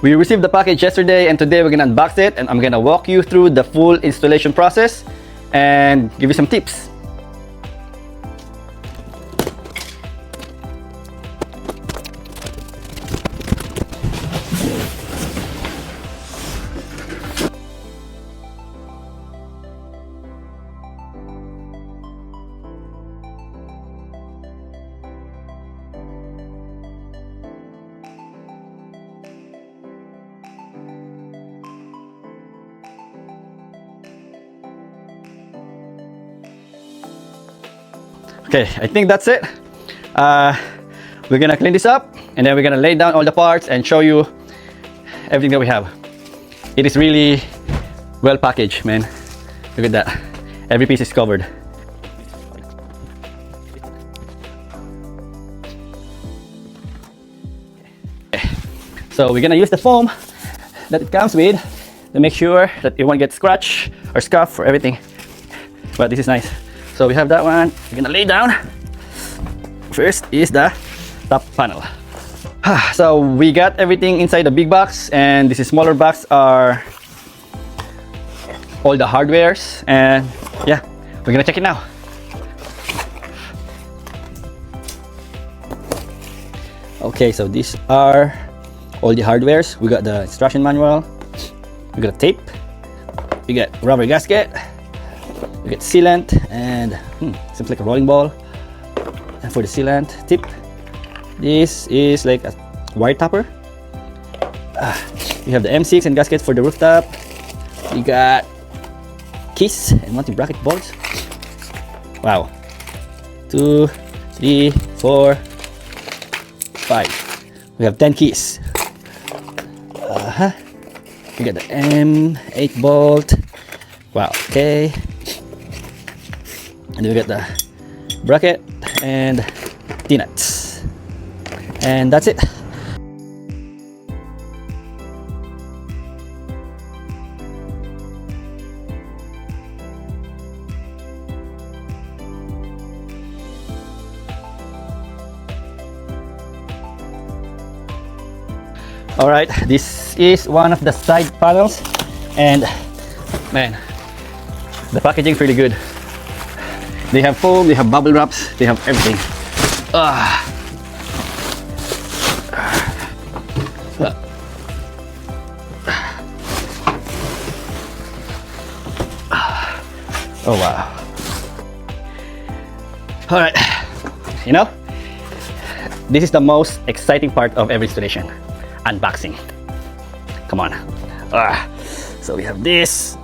We received the package yesterday, and today we're gonna unbox it, and I'm gonna walk you through the full installation process and give you some tips. Okay, I think that's it. We're gonna clean this up, and then we're gonna lay down all the parts and show you everything that we have. It is really well packaged, man. Look at that. Every piece is covered. Okay. So we're gonna use the foam that it comes with to make sure that it won't get scratched or scuffed or everything. But this is nice. So we have that one. We're gonna lay down. First is the top panel. So we got everything inside the big box, and this smaller box are all the hardwares, and yeah, we're gonna check it now. Okay, so these are all the hardwares. We got the instruction manual, we got tape, we got rubber gasket, we get sealant, and seems like a rolling ball. And for the sealant tip, this is like a wire topper. We have the M6 and gasket for the rooftop. We got keys and mounting bracket boards. Wow. 2, 3, 4, 5. We have 10 keys. We got the M8 bolt. Wow, okay. And then we got the bracket and T-nuts, and that's it. All right, this is one of the side panels, and man, the packaging is really good. They have foam, they have bubble wraps, they have everything. Oh wow. All right, you know, this is the most exciting part of every installation, unboxing. Come on. So we have this.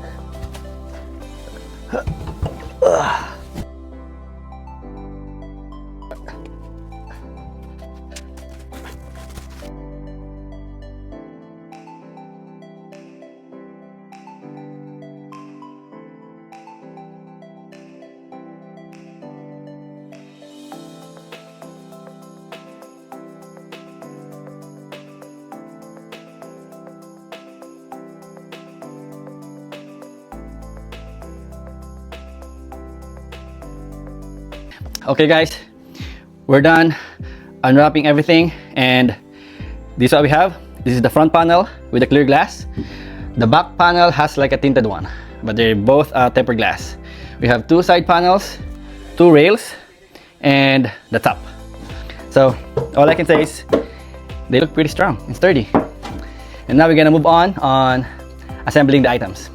Okay guys, we're done unwrapping everything, and this is what we have. This is the front panel with the clear glass. The back panel has like a tinted one, but they're both tempered glass. We have 2 side panels, 2 rails, and the top. So all I can say is they look pretty strong and sturdy. And now we're gonna move on assembling the items.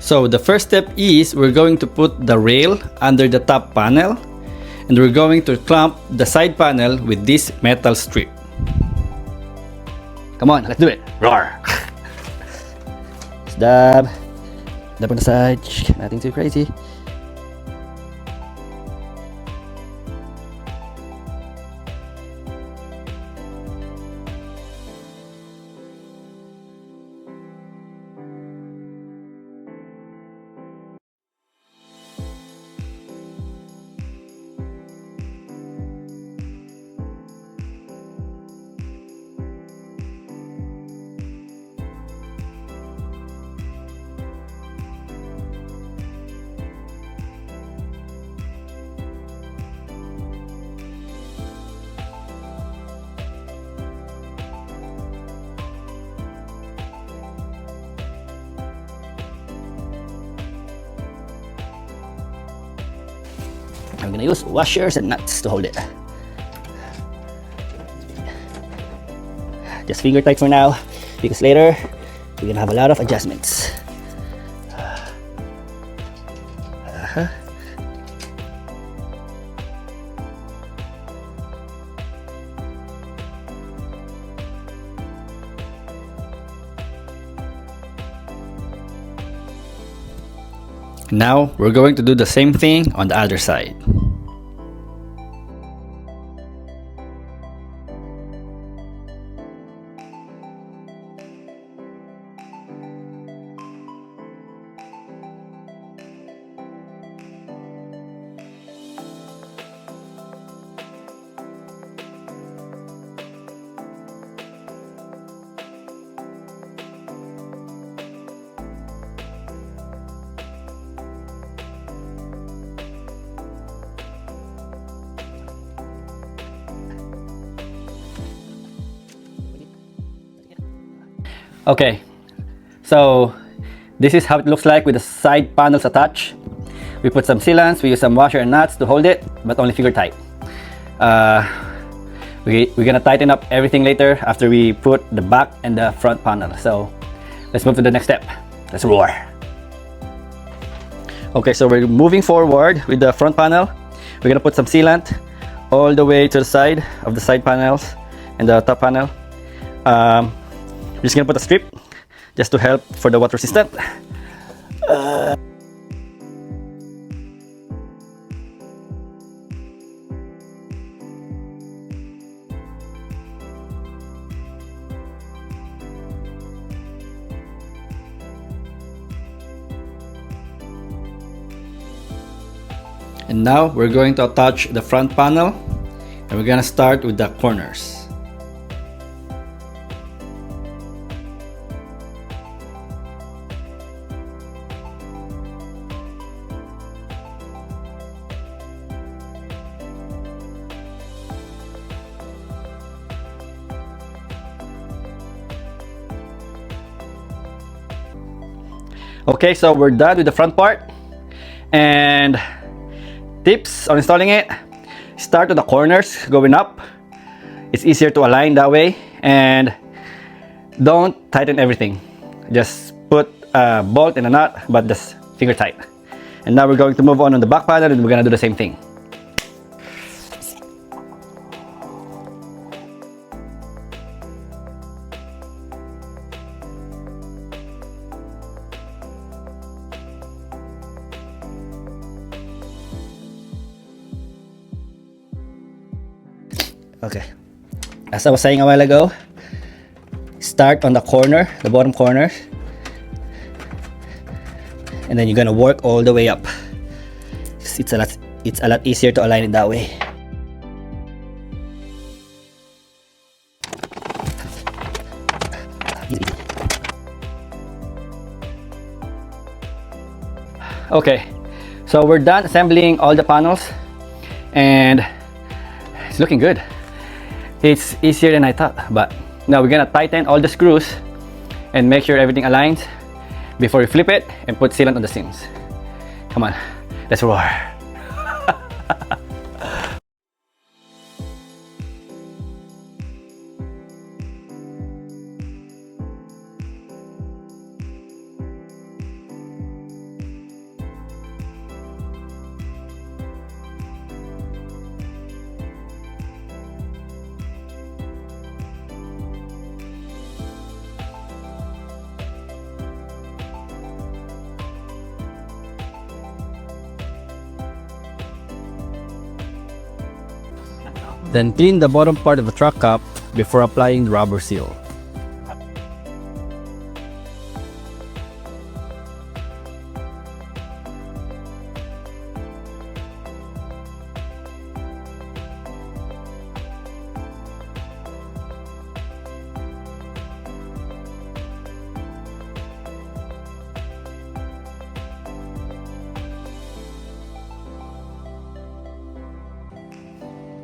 So the first step is we're going to put the rail under the top panel, and we're going to clamp the side panel with this metal strip. Come on, let's do it. Roar! Dab on the side, nothing too crazy. I'm gonna use washers and nuts to hold it. Just finger tight for now, because later we're gonna have a lot of adjustments. Now we're going to do the same thing on the other side. Okay, so this is how it looks like with the side panels attached. We put some sealants, we use some washer and nuts to hold it, but only finger tight. We're gonna tighten up everything later after we put the back and the front panel. So let's move to the next step. Let's roar. Okay, so we're moving forward with the front panel. We're gonna put some sealant all the way to the side of the side panels and the top panel. We're just gonna put a strip just to help for the water resistant. And now we're going to attach the front panel, and we're gonna start with the corners. Okay, so we're done with the front part. And tips on installing it: start with the corners going up. It's easier to align that way, and don't tighten everything. Just put a bolt and a nut, but just finger tight. And now we're going to move on the back panel, and we're gonna do the same thing. Okay, as I was saying a while ago, start on the corner, the bottom corner, and then you're gonna work all the way up. It's a lot easier to align it that way. Okay, so we're done assembling all the panels, and it's looking good. It's easier than I thought, but now we're gonna tighten all the screws and make sure everything aligns before we flip it and put sealant on the seams. Come on, let's roar. Then clean the bottom part of the truck cap before applying the rubber seal.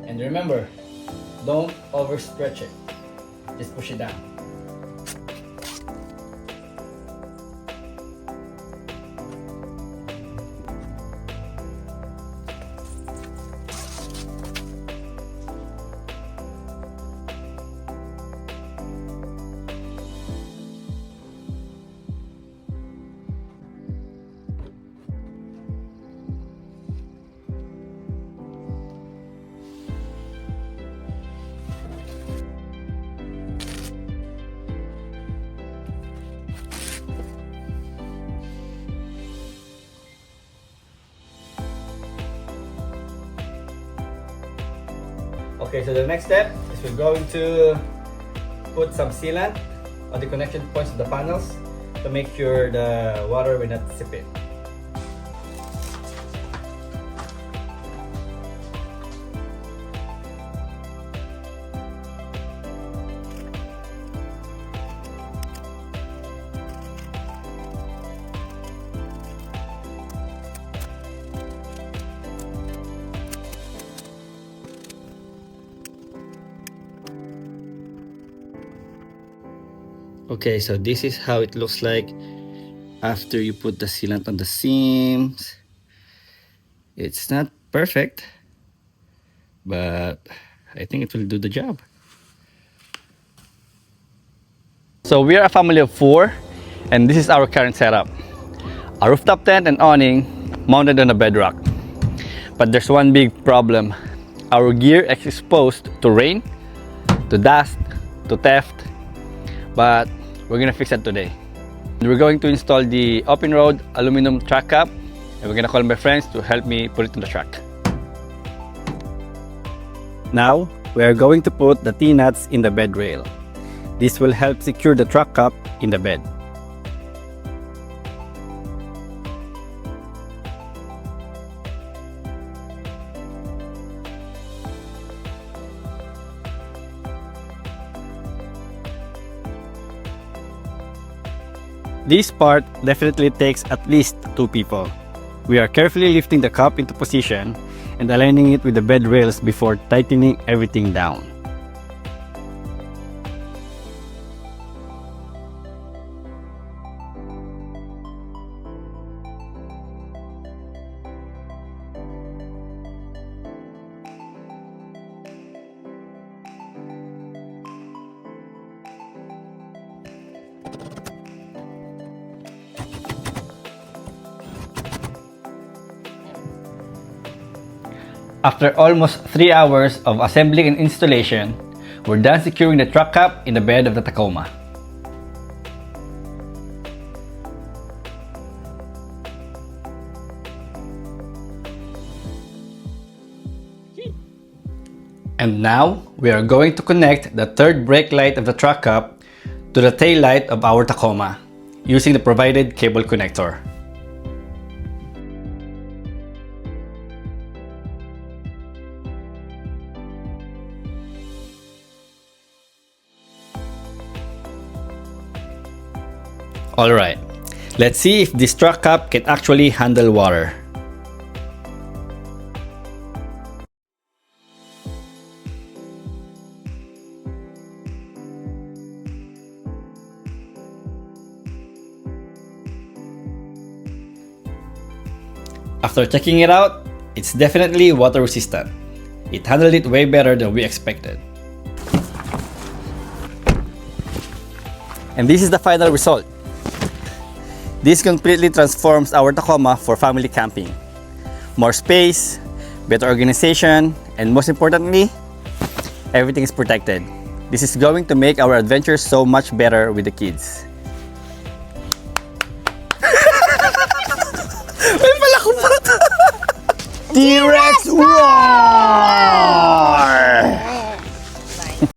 And remember, don't overstretch it. Just push it down. Okay, so the next step is we're going to put some sealant on the connection points of the panels to make sure the water will not seep in. Okay, so this is how it looks like after you put the sealant on the seams. It's not perfect, but I think it will do the job. So we are a family of 4, and this is our current setup. A rooftop tent and awning mounted on a bedrock. But there's one big problem. Our gear is exposed to rain, to dust, to theft, but we're gonna fix that today. We're going to install the OPENROAD aluminum track cap, and we're gonna call my friends to help me put it on the truck. Now, we are going to put the T-nuts in the bed rail. This will help secure the truck cap in the bed. This part definitely takes at least 2 people. We are carefully lifting the cup into position and aligning it with the bed rails before tightening everything down. After almost 3 hours of assembling and installation, we're done securing the truck cap in the bed of the Tacoma. And now, we are going to connect the third brake light of the truck cap to the tail light of our Tacoma using the provided cable connector. Alright, let's see if this truck cap can actually handle water. After checking it out, it's definitely water resistant. It handled it way better than we expected. And this is the final result. This completely transforms our Tacoma for family camping. More space, better organization, and most importantly, everything is protected. This is going to make our adventure so much better with the kids. May pala ko pa! T-Rex roar!